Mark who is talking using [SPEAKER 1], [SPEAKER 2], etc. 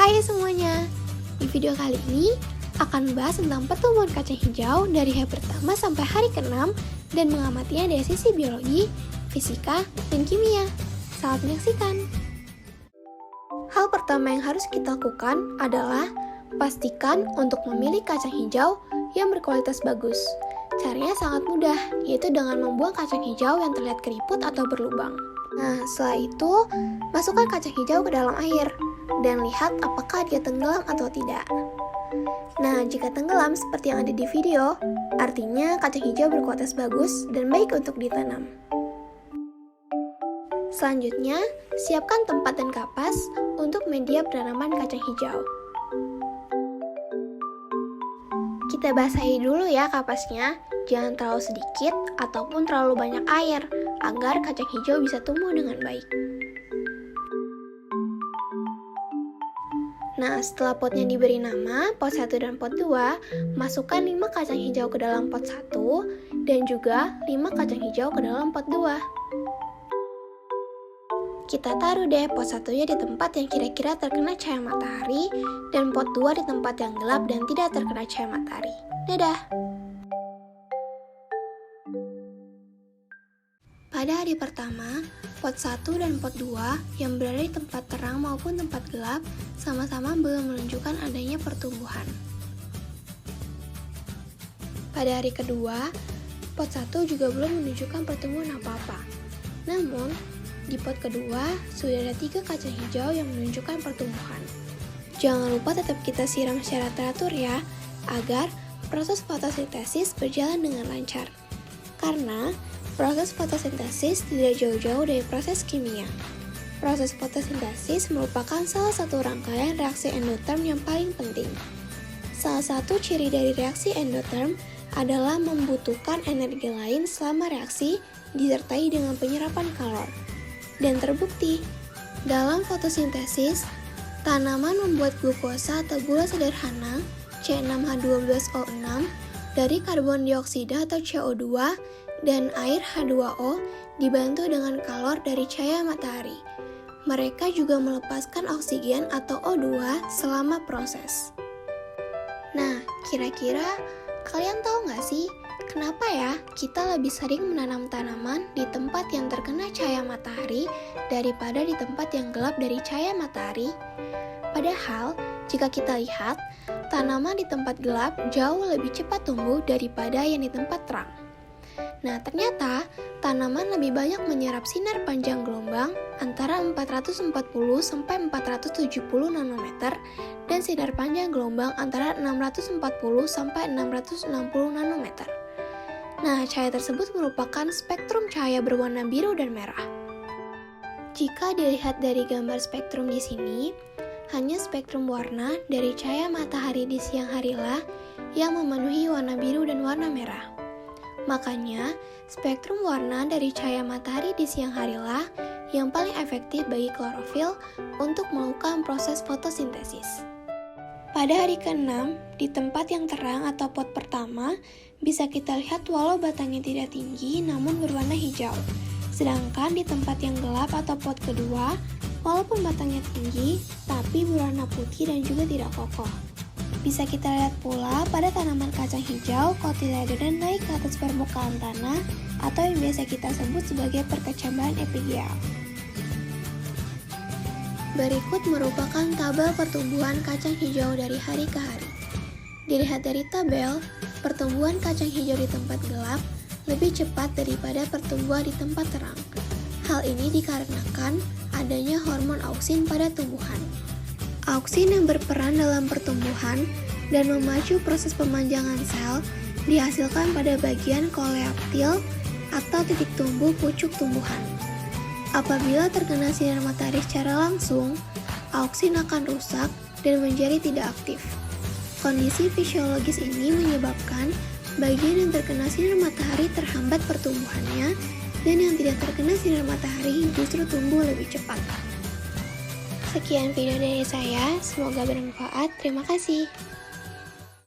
[SPEAKER 1] Hai semuanya, di video kali ini akan membahas tentang pertumbuhan kacang hijau dari hari pertama sampai hari ke-6 dan mengamatinya dari sisi biologi, fisika, dan kimia. Selamat menyaksikan. Hal pertama yang harus kita lakukan adalah pastikan untuk memilih kacang hijau yang berkualitas bagus. Caranya sangat mudah, yaitu dengan membuang kacang hijau yang terlihat keriput atau berlubang. Nah, setelah itu, masukkan kacang hijau ke dalam air dan lihat apakah dia tenggelam atau tidak. Nah, jika tenggelam seperti yang ada di video, artinya kacang hijau berkualitas bagus dan baik untuk ditanam. Selanjutnya, siapkan tempat dan kapas untuk media penanaman kacang hijau. Kita basahi dulu ya kapasnya, jangan terlalu sedikit ataupun terlalu banyak air, agar kacang hijau bisa tumbuh dengan baik. Nah, setelah potnya diberi nama, pot 1 dan pot 2, masukkan 5 kacang hijau ke dalam pot 1 dan juga 5 kacang hijau ke dalam pot 2. Kita taruh deh pot 1-nya di tempat yang kira-kira terkena cahaya matahari dan pot 2 di tempat yang gelap dan tidak terkena cahaya matahari. Dadah! Pada hari pertama, pot 1 dan pot 2 yang berada di tempat terang maupun tempat gelap sama-sama belum menunjukkan adanya pertumbuhan. Pada hari kedua, pot 1 juga belum menunjukkan pertumbuhan apa-apa. Namun, di pot kedua sudah ada 3 kacang hijau yang menunjukkan pertumbuhan. Jangan lupa tetap kita siram secara teratur ya, agar proses fotosintesis berjalan dengan lancar. Karena proses fotosintesis tidak jauh-jauh dari proses kimia. Proses fotosintesis merupakan salah satu rangkaian reaksi endotherm yang paling penting. Salah satu ciri dari reaksi endotherm adalah membutuhkan energi lain selama reaksi disertai dengan penyerapan kalor. Dan terbukti, dalam fotosintesis, tanaman membuat glukosa atau gula sederhana C6H12O6 dari karbon dioksida atau CO2 dan air H2O dibantu dengan kalor dari cahaya matahari. Mereka juga melepaskan oksigen atau O2 selama proses. Nah, kira-kira kalian tahu nggak sih kenapa ya kita lebih sering menanam tanaman di tempat yang terkena cahaya matahari daripada di tempat yang gelap dari cahaya matahari? Padahal, jika kita lihat, tanaman di tempat gelap jauh lebih cepat tumbuh daripada yang di tempat terang. Nah, ternyata tanaman lebih banyak menyerap sinar panjang gelombang antara 440 sampai 470 nanometer dan sinar panjang gelombang antara 640 sampai 660 nanometer. Nah, cahaya tersebut merupakan spektrum cahaya berwarna biru dan merah. Jika dilihat dari gambar spektrum di sini, hanya spektrum warna dari cahaya matahari di siang harilah yang memenuhi warna biru dan warna merah. Makanya, spektrum warna dari cahaya matahari di siang harilah yang paling efektif bagi klorofil untuk melakukan proses fotosintesis. Pada hari ke-6, di tempat yang terang atau pot pertama, bisa kita lihat walau batangnya tidak tinggi namun berwarna hijau. Sedangkan di tempat yang gelap atau pot kedua, walaupun batangnya tinggi, tapi berwarna putih dan juga tidak kokoh. Bisa kita lihat pula pada tanaman kacang hijau kotiledonnya naik ke atas permukaan tanah atau yang biasa kita sebut sebagai perkecambahan epigea. Berikut merupakan tabel pertumbuhan kacang hijau dari hari ke hari. Dilihat dari tabel, pertumbuhan kacang hijau di tempat gelap lebih cepat daripada pertumbuhan di tempat terang. Hal ini dikarenakan adanya hormon auksin pada tumbuhan. Auksin yang berperan dalam pertumbuhan dan memacu proses pemanjangan sel dihasilkan pada bagian koleoptil atau titik tumbuh pucuk tumbuhan. Apabila terkena sinar matahari secara langsung, auksin akan rusak dan menjadi tidak aktif. Kondisi fisiologis ini menyebabkan bagian yang terkena sinar matahari terhambat pertumbuhannya dan yang tidak terkena sinar matahari justru tumbuh lebih cepat. Sekian video dari saya, semoga bermanfaat. Terima kasih.